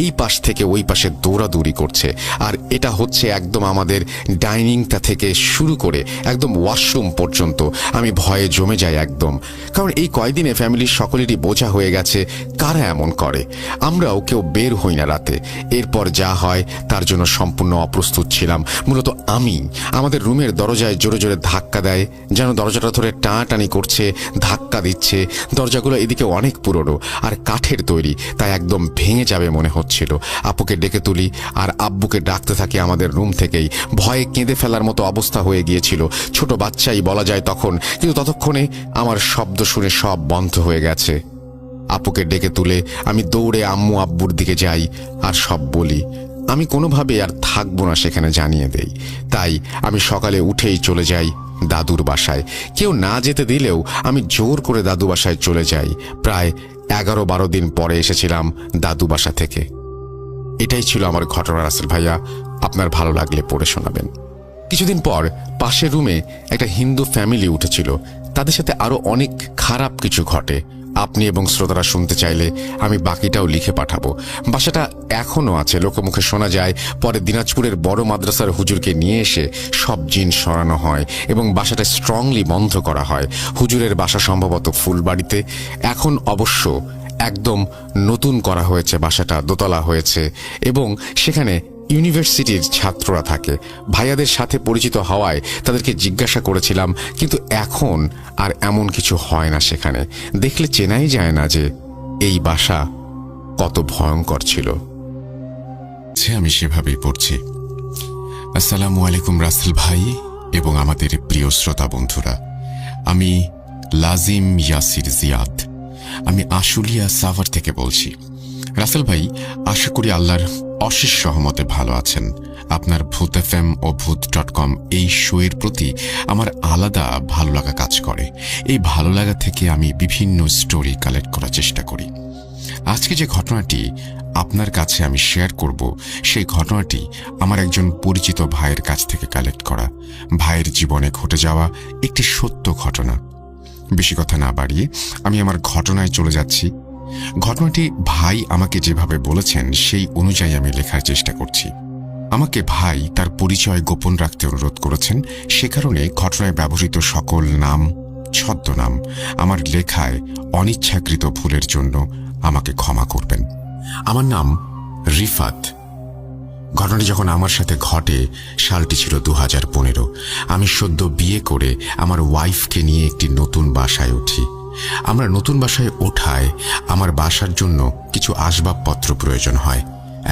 এই পাশ থেকে ওই পাশে দৌড়াদৌড়ি করছে। আর এটা হচ্ছে একদম আমাদের ডাইনিংটা থেকে শুরু করে একদম ওয়াশরুম পর্যন্ত। আমি ভয়ে জমে যাই একদম, কারণ এই কয়দিনে ফ্যামিলির সকলেরই বোঝা হয়ে গেছে কারা এমন করে। আমরাও কেউ বের হই না রাতে। এরপর যা হয় তার জন্য সম্পূর্ণ অপ্রস্তুত ছিলাম। মূলত আমি আমাদের রুমের দরজায় জোরে জোরে ধাক্কা দেয়, যেন দরজাটা ধরে টানাটানি করছে, ধাক্কা দিচ্ছে। দরজাগুলো এদিকে অনেক পুরনো আর কাঠের তৈরি, তাই একদম ভেঙে যাবে মনে হচ্ছিল। আপুকে ডেকে তুলি আর আব্বুকে ডাকতে থাকি আমাদের রুম থেকেই। ভয়ে কেঁদে ফেলার মতো অবস্থা হয়ে গিয়েছিল। ছোট বাচ্চাই বলা যায় তখন, কিন্তু ততক্ষণে আমার শব্দ শুনে সব বন্ধ হয়ে গেছে। আপুকে ডেকে তুলে আমি দৌড়ে আম্মু আব্বুর দিকে যাই আর সব বলি। আমি কোনোভাবে আর থাকবো না সেখানে জানিয়ে দেই। তাই আমি সকালে উঠেই চলে যাই দাদুর বাসায়। কেউ না যেতে দিলেও আমি জোর করে দাদু বাসায় চলে যাই। প্রায় 11-12 দিন পরে এসেছিলাম দাদু বাসা থেকে। এটাই ছিল আমার ঘটনা রাসেল ভাইয়া, আপনার ভালো লাগলে পড়ে শোনাবেন। কিছুদিন পর পাশের রুমে একটা হিন্দু ফ্যামিলি উঠেছিল। তাদের সাথে আরো অনেক খারাপ কিছু ঘটে। আপনি এবং শ্রোতারা শুনতে চাইলে আমি বাকিটাও লিখে পাঠাবো। বাসাটা এখনো আছে, লোকমুখে শোনা যায় পরে দিনাজপুরের বড় মাদ্রাসার হুজুরকে নিয়ে এসে সব জিন সরানো হয় এবং বাসাটা স্ট্রংলি বন্ধ করা হয়। হুজুরের বাসা সম্ভবত ফুলবাড়িতে। এখন অবশ্য একদম নতুন করা হয়েছে, বাসাটা দোতলা হয়েছে এবং সেখানে ইউনিভার্সিটির ছাত্ররা থাকে। ভাইয়াদের সাথে পরিচিত হওয়ায় তাদেরকে জিজ্ঞাসা করেছিলাম, কিন্তু এখন আর এমন কিছু হয় না সেখানে। দেখলে চেনাই যায় না যে এই বাসা কত ভয়ঙ্কর ছিল। আমি সেভাবেই পড়ছি। আসসালামু আলাইকুম রাসেল ভাই এবং আমাদের প্রিয় শ্রোতা বন্ধুরা। আমি লাজিম ইয়াসির জিয়াদ। আমি আশুলিয়া সাভার থেকে বলছি। রাসেল ভাই, আশা করি আল্লাহর অশেষ সহমতে ভালো আছেন। আপনার ভূত এফএম ও ভূত.com এই শোয়ের প্রতি আমার আলাদা ভালো লাগা কাজ করে। এই ভালো লাগা থেকে আমি বিভিন্ন স্টোরি কালেক্ট করার চেষ্টা করি। আজকে যে ঘটনাটি আপনার কাছে আমি শেয়ার করব, সেই ঘটনাটি আমার একজন পরিচিত ভাইয়ের কাছ থেকে কালেক্ট করা। ভাইয়ের জীবনে ঘটে যাওয়া একটি সত্য ঘটনা। বেশি কথা না বাড়িয়ে আমি আমার ঘটনায় চলে যাচ্ছি। ঘটনাটি ভাই আমাকে যেভাবে বলেছেন সেই অনুযায়ী আমি লেখার চেষ্টা করছি। আমাকে ভাই তার পরিচয় গোপন রাখতে অনুরোধ করেছেন। সে কারণে ঘটনায় ব্যবহৃত সকল নাম, ছদ্মনাম। আমার লেখায় অনিচ্ছাকৃত ভুলের জন্য আমাকে ক্ষমা করবেন। আমার নাম রিফাত। ঘটনাটি যখন আমার সাথে ঘটে সালটি ছিল 2015। আমি সদ্য বিয়ে করে আমার ওয়াইফকে নিয়ে একটি নতুন বাসায় উঠি। আমরা নতুন বাসায় ওঠায় আমার বাসার জন্য কিছু আসবাবপত্র প্রয়োজন হয়।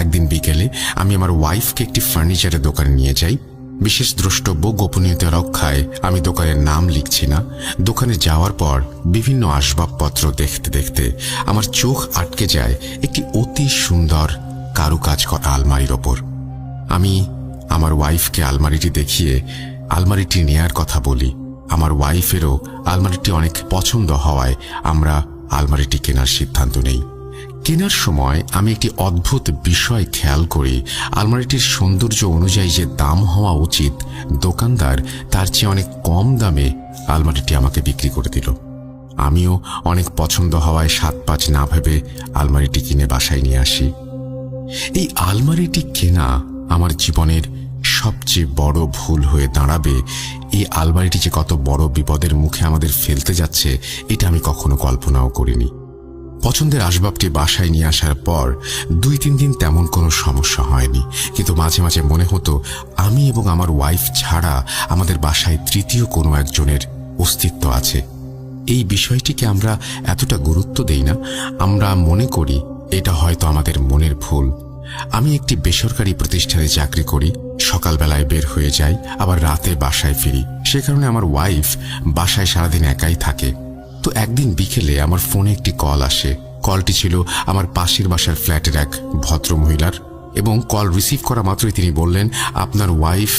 একদিন বিকেলে আমি আমার ওয়াইফকে একটি ফার্নিচারের দোকানে নিয়ে যাই। বিশেষ দ্রষ্টব্য গোপনীয়তা রক্ষায় আমি দোকানের নাম লিখছি না। দোকানে যাওয়ার পর বিভিন্ন আসবাবপত্র দেখতে দেখতে আমার চোখ আটকে যায় একটি অতি সুন্দর কারুকাজ করা আলমারির ওপর। আমি আমার ওয়াইফকে আলমারিটি দেখিয়ে আলমারিটি নেয়ার কথা বলি। আমার ওয়াইফেরও আলমারিটি অনেক পছন্দ হওয়ায় আমরা আলমারিটি কেনার সিদ্ধান্ত নেই। কেনার সময় আমি একটি অদ্ভুত বিষয় খেয়াল করি। আলমারিটির সৌন্দর্য অনুযায়ী যে দাম হওয়া উচিত, দোকানদার তার চেয়ে অনেক কম দামে আলমারিটি আমাকে বিক্রি করে দিল। আমিও অনেক পছন্দ হওয়ায় 7-5 না ভেবে আলমারিটি কিনে বাসায় নিয়ে আসি। এই আলমারিটি কেনা আমার জীবনের সবচেয়ে বড় ভুল হয়ে দাঁড়াবে। এই আলমারিটি যে কত বড় বিপদের মুখে আমাদের ফেলতে যাচ্ছে এটা আমি কখনো কল্পনাও করিনি। পছন্দের আসবাবটি বাসায় নিয়ে আসার পর 2-3 দিন তেমন কোনো সমস্যা হয়নি, কিন্তু মাঝে মাঝে মনে হতো আমি এবং আমার ওয়াইফ ছাড়া আমাদের বাসায় তৃতীয় কোনো একজনের অস্তিত্ব আছে। এই বিষয়টিকে আমরা এতটা গুরুত্ব দেই না। আমরা মনে করি এটা হয়তো আমাদের মনের ভুল। আমি একটি বেসরকারি প্রতিষ্ঠানে চাকরি করি। সকালবেলায় বের হয়ে যাই, আবার রাতে বাসায় ফিরি। সে কারণে আমার ওয়াইফ বাসায় সারাদিন একাই থাকে। তো একদিন বিকেলে আমার ফোনে একটি কল আসে। কলটি ছিল আমার পাশের বাসার ফ্ল্যাটের এক ভদ্রমহিলার, এবং কল রিসিভ করা মাত্রই তিনি বললেন, আপনার ওয়াইফ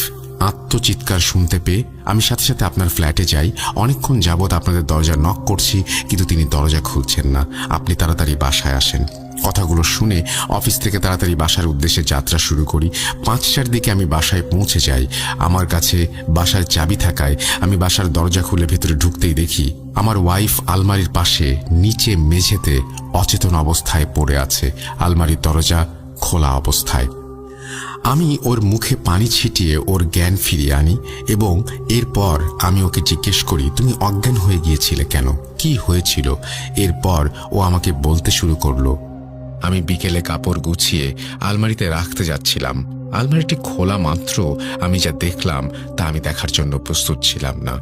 আত্মচিৎকার শুনতে পেয়ে আমি সাথে সাথে আপনার ফ্ল্যাটে যাই। অনেকক্ষণ যাবৎ আপনাদের দরজা নক করছি, কিন্তু তিনি দরজা খুলছেন না। আপনি তাড়াতাড়ি বাসায় আসেন। কথাগুলো শুনে অফিস থেকে তাড়াতাড়ি বাসার উদ্দেশ্যে যাত্রা শুরু করি। 5টার দিকে আমি বাসায় পৌঁছে যাই। আমার কাছে বাসার চাবি থাকায় আমি বাসার দরজা খুলে ভেতরে ঢুকতেই দেখি আমার ওয়াইফ আলমারির পাশে নিচে মেঝেতে অচেতন অবস্থায় পড়ে আছে, আলমারির দরজা খোলা অবস্থায়। আমি ওর মুখে পানি ছিটিয়ে ওর জ্ঞান ফিরিয়ে আনি, এবং এরপর আমি ওকে জিজ্ঞেস করি, তুমি অজ্ঞান হয়ে গিয়েছিলে কেন, কি হয়েছিল? এরপর ও আমাকে বলতে শুরু করলো, আমি বিকেলে কাপড় গুছিয়ে আলমারিতে রাখতে যাচ্ছিলাম। আলমারিটি খোলা মাত্র আমি যা দেখলাম তা আমি দেখার জন্য প্রস্তুত ছিলাম না।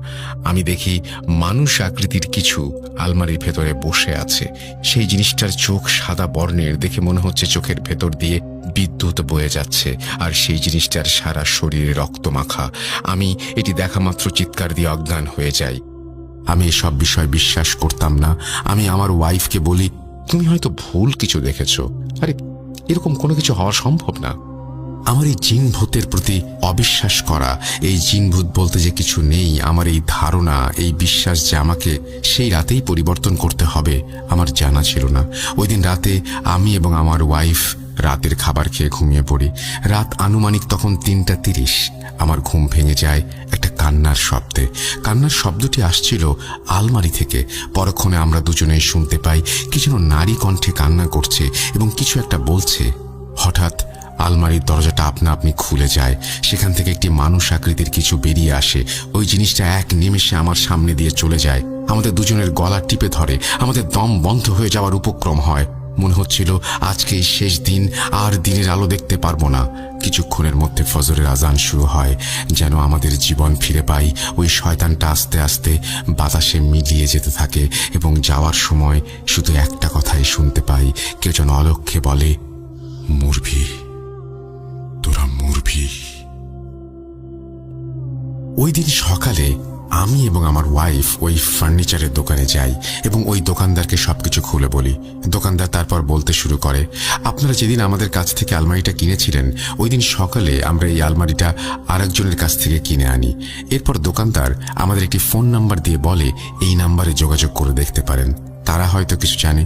আমি দেখি মানুষ আকৃতির কিছু আলমারির ভেতরে বসে আছে। সেই জিনিসটার চোখ সাদা বর্ণের, দেখে মনে হচ্ছে চোখের ভেতর দিয়ে বিদ্যুৎ বয়ে যাচ্ছে, আর সেই জিনিসটার সারা শরীরে রক্ত মাখা। আমি এটি দেখা মাত্র চিৎকার দিয়ে অজ্ঞান হয়ে যাই। আমি এসব বিষয় বিশ্বাস করতাম না। আমি আমার ওয়াইফকে বলি, তুমি হয়তো ভুল কিছু দেখেছো। আরে এরকম কোনো কিছু হওয়া সম্ভব না। আমার এই জিন ভূতের প্রতি অবিশ্বাস করা, এই জিন ভূত বলতে যে কিছু নেই, আমার এই ধারণা, এই বিশ্বাস যে আমাকে সেই রাতেই পরিবর্তন করতে হবে, আমার জানা ছিল না। ওই দিন রাতে আমি এবং আমার ওয়াইফ রাতের খাবার খেয়ে ঘুমিয়ে পড়ি। রাত আনুমানিক তখন 3:30। আমার ঘুম ভেঙে যায় একটা কান্নার শব্দে। কান্নার শব্দটি আসছিল আলমারি থেকে। পরক্ষণে আমরা দুজনেই শুনতে পাই কি যেন নারী কণ্ঠে কান্না করছে এবং কিছু একটা বলছে। হঠাৎ আলমারির দরজাটা আপনা আপনি খুলে যায়। সেখান থেকে একটি মানুষ আকৃতির কিছু বেরিয়ে আসে। ওই জিনিসটা এক নিমেষে আমার সামনে দিয়ে চলে যায়। আমাদের দুজনের গলা টিপে ধরে। আমাদের দম বন্ধ হয়ে যাওয়ার উপক্রম হয়। মনে হচ্ছিল আজকেই শেষ দিন, আর দিনের আলো দেখতে পারবো না। কিছুক্ষণের মধ্যে ফজরের আজান শুরু হয়। যেন আমাদের জীবন ফিরে পাই। ওই শয়তানটা আস্তে আস্তে বাতাসে মিলিয়ে যেতে থাকে, এবং যাওয়ার সময় শুধু একটা কথাই শুনতে পাই, কেউ যেন অলক্ষ্যে বলে, মরবি, তোরা মরবি। ওই দিন সকালে আমি এবং আমার ওয়াইফ ওই ফার্নিচারের দোকানে যাই এবং ওই দোকানদারকে সবকিছু খুলে বলি। দোকানদার তারপর বলতে শুরু করে, আপনারা যেদিন আমাদের কাছ থেকে আলমারিটা কিনেছিলেন, ওই দিন সকালে আমরা এই আলমারিটা আরেকজনের কাছ থেকে কিনে আনি। এরপর দোকানদার আমাদের একটি ফোন নাম্বার দিয়ে বলে, এই নাম্বারে যোগাযোগ করে দেখতে পারেন। তারা হয়তো কিছু জানে,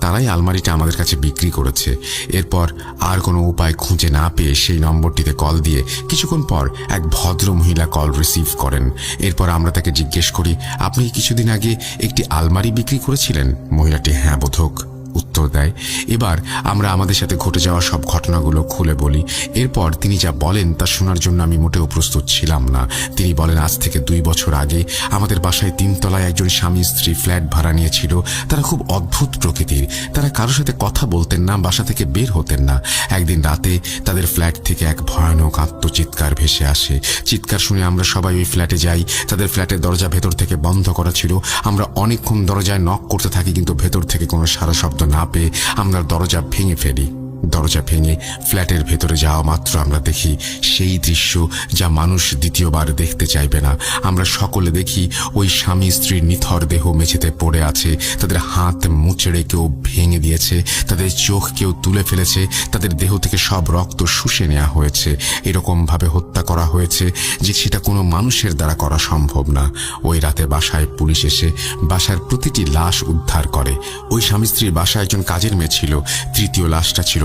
তারাই আলমারিটা আমাদের কাছে বিক্রি করেছে। এরপর আর কোনো উপায় খুঁজে না পেয়ে সেই নম্বরটিতে কল দিয়ে কিছুক্ষণ পর এক ভদ্র মহিলা কল রিসিভ করেন। এরপর আমরা তাকে জিজ্ঞেস করি, আপনি কিছুদিন আগে একটি আলমারি বিক্রি করেছিলেন? মহিলাটি হ্যাঁ বোধক উত্তর দেয়। এবার আমরা আমাদের সাথে ঘটে যাওয়া সব ঘটনাগুলো খুলে বলি। এরপর তিনি যা বলেন তা শোনার জন্য আমি মোটেও প্রস্তুত ছিলাম না। তিনি বলেন, আজ থেকে 2 বছর আগে আমাদের বাসায় 3 তলায় একজন স্বামী স্ত্রী ফ্ল্যাট ভাড়া নিয়েছিল। তারা খুব অদ্ভুত প্রকৃতির। তারা কারোর সাথে কথা বলতেন না, বাসা থেকে বের হতেন না। একদিন রাতে তাদের ফ্ল্যাট থেকে এক ভয়ানক আত্মচিৎকার ভেসে আসে। চিৎকার শুনে আমরা সবাই ওই ফ্ল্যাটে যাই। তাদের ফ্ল্যাটের দরজা ভেতর থেকে বন্ধ করা ছিল। আমরা অনেকক্ষণ দরজায় নক করতে থাকি, কিন্তু ভেতর থেকে কোনো সাড়া শব্দ না পেয়ে আমরা দরজা ভেঙে ফেলি। দরজা ভেঙে ফ্ল্যাটের ভেতরে যাওয়া মাত্র আমরা দেখি সেই দৃশ্য যা মানুষ দ্বিতীয়বার দেখতে চাইবে না। আমরা সকলে দেখি ওই স্বামী স্ত্রীর নিথর দেহ মেঝেতে পড়ে আছে। তাদের হাত মুচড়ে কেউ ভেঙে দিয়েছে, তাদের চোখ কেউ তুলে ফেলেছে, তাদের দেহ থেকে সব রক্ত শুষে নেওয়া হয়েছে। এরকম ভাবে হত্যা করা হয়েছে যে সেটা কোনো মানুষের দ্বারা করা সম্ভব না। ওই রাতে বাসায় পুলিশ এসে বাসার প্রতিটি লাশ উদ্ধার করে। ওই স্বামী স্ত্রীর বাসায় একজন কাজের মেয়ে ছিল। তৃতীয় লাশটা ছিল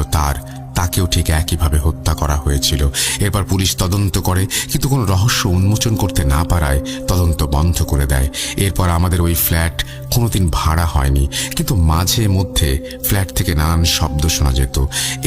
তাকেও ঠিক একইভাবে হত্যা করা হয়েছিল। এরপর পুলিশ তদন্ত করে, কিন্তু কোনো রহস্য উন্মোচন করতে না পারায় তদন্ত বন্ধ করে দেয়। এরপর আমাদের ওই ফ্ল্যাট কোনোদিন ভাড়া হয়নি, কিন্তু মাঝে মধ্যে ফ্ল্যাট থেকে নানান শব্দ শোনা যেত।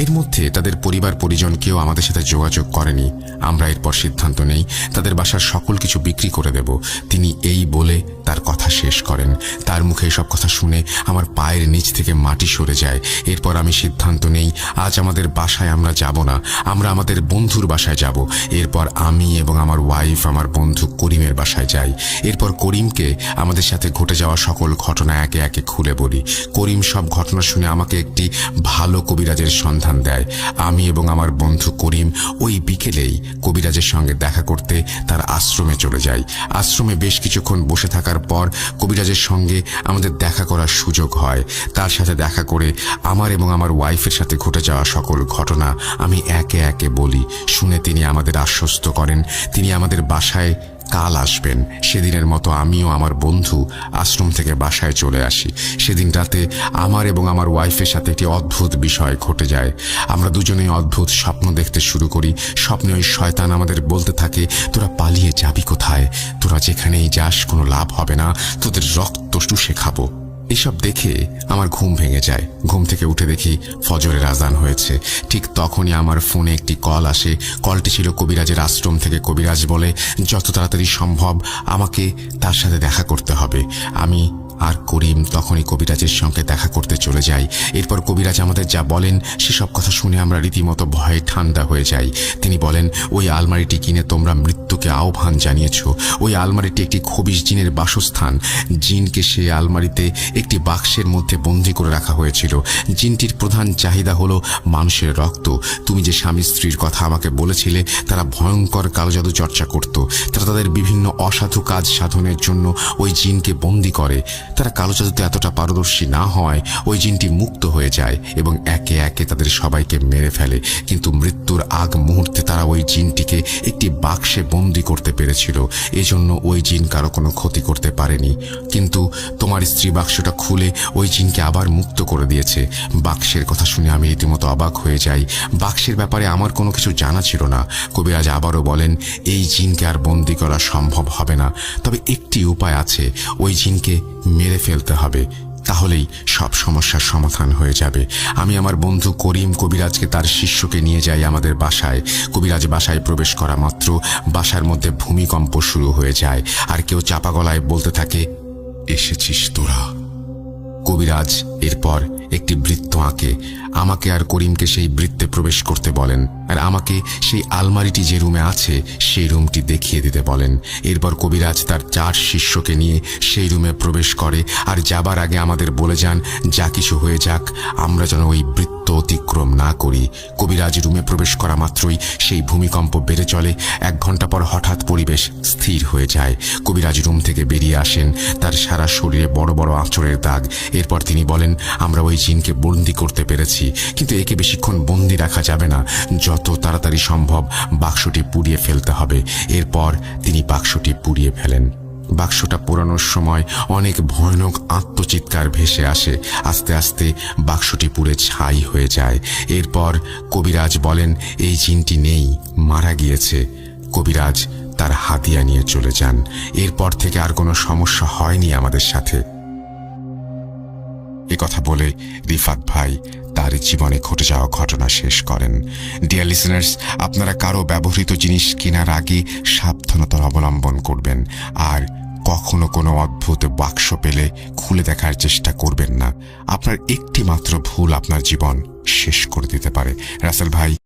এর মধ্যে তাদের পরিবার পরিজন কেউ আমাদের সাথে যোগাযোগ করেনি। আমরা এরপর সিদ্ধান্ত নেই তাদের বাসার সকল কিছু বিক্রি করে দেব। তিনি এই বলে তার কথা শেষ করেন। তার মুখে সব কথা শুনে আমার পায়ের নিচ থেকে মাটি সরে যায়। এরপর আমি সিদ্ধান্ত নেই আজ আমাদের বাসায় আমরা যাব না, আমরা আমাদের বন্ধুর বাসায় যাব। এরপর আমি এবং আমার ওয়াইফ আমার বন্ধু করিমের বাসায় যাই। এরপর করিমকে আমাদের সাথে ঘটে যাওয়া সকল ঘটনা একে একে খুলে বলি। করিম সব ঘটনা শুনে আমাকে একটি ভালো কবিরাজের সন্ধান দেয়। আমি এবং আমার বন্ধু করিম ওই বিকেলেই কবিরাজের সঙ্গে দেখা করতে তার আশ্রমে চলে যাই। আশ্রমে বেশ কিছুক্ষণ বসে থাকার পর কবিরাজের সঙ্গে আমাদের দেখা করার সুযোগ হয়। তার সাথে দেখা করে আমার এবং আমার ওয়াইফের সাথে ঘটে যাওয়া সকল ঘটনা আমি একে একে বলি। শুনে তিনি আমাদের আশ্বস্ত করেন তিনি আমাদের বাসায় কাল আসবেন। সেদিনের মতো আমিও আমার বন্ধু আশ্রম থেকে বাসায় চলে আসি। সেদিন রাতে আমার এবং আমার ওয়াইফের সাথে একটি অদ্ভুত বিষয় ঘটে যায়। আমরা দুজনেই অদ্ভুত স্বপ্ন দেখতে শুরু করি। স্বপ্নে ওই শয়তান আমাদের বলতে থাকে, তোরা পালিয়ে যাবি কোথায়? তোরা যেখানেই যাস কোনো লাভ হবে না, তোদের রক্ত চুষে খাবো। এসব দেখে আমার ঘুম ভেঙে যায়। ঘুম থেকে উঠে দেখি ফজরের আজান হয়েছে। ঠিক তখনই আমার ফোনে একটি কল আসে। কলটি ছিল কবিরাজের আশ্রম থেকে। কবিরাজ বলে যত তাড়াতাড়ি সম্ভব আমাকে তার সাথে দেখা করতে হবে। আমি আর করিম তখনই কবিরাজের সঙ্গে দেখা করতে চলে যাই। এরপর কবিরাজ আমাদের যা বলেন সেসব কথা শুনে আমরা রীতিমতো ভয়ে ঠান্ডা হয়ে যাই। তিনি বলেন, ওই আলমারিটি কিনে তোমরা মৃত্যুকে আহ্বান জানিয়েছ। ওই আলমারিটি একটি খবিশ জিনের বাসস্থান। জিনকে সেই আলমারিতে একটি বাক্সের মধ্যে বন্দী করে রাখা হয়েছিল। জিনটির প্রধান চাহিদা হলো মানুষের রক্ত। তুমি যে স্বামী স্ত্রীর কথা আমাকে বলেছিলে তারা ভয়ঙ্কর কালো জাদু চর্চা করত। তারা তাদের বিভিন্ন অসাধু কাজ সাধনের জন্য ওই জিনকে বন্দী করে। তারা কালো জাদুতে এতটা পারদর্শী না হয় ওই জিনটি মুক্ত হয়ে যায় এবং একে একে তাদের সবাইকে মেরে ফেলে। কিন্তু মৃত্যুর আগ মুহূর্তে তারা ওই জিনটিকে একটি বাক্সে বন্দী করতে পেরেছিল। এজন্য ওই জিন কারো কোনো ক্ষতি করতে পারেনি। কিন্তু তোমার স্ত্রী বাক্সটা খুলে ওই জিনকে আবার মুক্ত করে দিয়েছে। বাক্সের কথা শুনে আমি রীতিমতো অবাক হয়ে যাই। বাক্সের ব্যাপারে আমার কোনো কিছু জানা ছিল না। কবিরাজ আবারও বলেন, এই জিনকে আর বন্দী করা সম্ভব হবে না, তবে একটি উপায় আছে, ওই জিনকে মেরে ফেলতে হবে, তাহলেই সব সমস্যার সমাধান হয়ে যাবে। আমি আমার বন্ধু করিম কবিরাজকে তার শিষ্যকে নিয়ে যাই আমাদের বাসায়। কবিরাজ বাসায় প্রবেশ করা মাত্র বাসার মধ্যে ভূমিকম্প শুরু হয়ে যায়, আর কেউ চাপা গলায় বলতে থাকে, এসেছিস তোরা। কবিরাজ এরপর একটি বৃত্ত আঁকে। আমাকে আর করিমকে সেই বৃত্তে প্রবেশ করতে বলেন, আর আমাকে সেই আলমারিটি যে রুমে আছে সেই রুমটি দেখিয়ে দিতে বলেন। এরপর কবিরাজ তার 4 শিষ্যকে নিয়ে সেই রুমে প্রবেশ করে, আর যাবার আগে আমাদের বলে যান, যা কিছু হয়ে যাক আমরা যেন ওই বৃত্ত অতিক্রম না করি। কবিরাজ রুমে প্রবেশ করা মাত্রই সেই ভূমিকম্প বেড়ে চলে। 1 ঘন্টা পর হঠাৎ পরিবেশ স্থির হয়ে যায়। কবিরাজ রুম থেকে বেরিয়ে আসেন, তার সারা শরীরে বড় বড় আঁচড়ের দাগ। এরপর তিনি বলেন, আমরা ওই জিনকে বন্দী করতে পেরেছি, কিন্তু একে বেশিক্ষণ বন্দী রাখা যাবে না। যত তাড়াতাড়ি সম্ভব বাক্সটি পুড়িয়ে ফেলতে হবে। এরপর তিনি বাক্সটি পুড়িয়ে ফেলেন। বাক্সটা পোড়ানোর সময় অনেক ভয়ানক আত্মচিৎকার ভেসে আসে। আস্তে আস্তে বাক্সটি পুড়ে ছাই হয়ে যায়। এরপর কবিরাজ বলেন, এই জিনটি নেই, মারা গিয়েছে। কবিরাজ তার হাতিয়া নিয়ে চলে যান। এরপর থেকে আর কোনো সমস্যা হয়নি আমাদের সাথে। কথা বলে রিফাত ভাই তার জীবনে ঘটে যাওয়া ঘটনা শেষ করেন। ডিয়ার লিসেনার্স, আপনারা কারো ব্যবহৃত জিনিস কেনার আগে সাবধানতা অবলম্বন করবেন, আর কখনো কোনো অদ্ভুত বাক্স পেলে খুলে দেখার চেষ্টা করবেন না। আপনার একটি মাত্র ভুল আপনার জীবন শেষ করে দিতে পারে। রাসেল ভাই,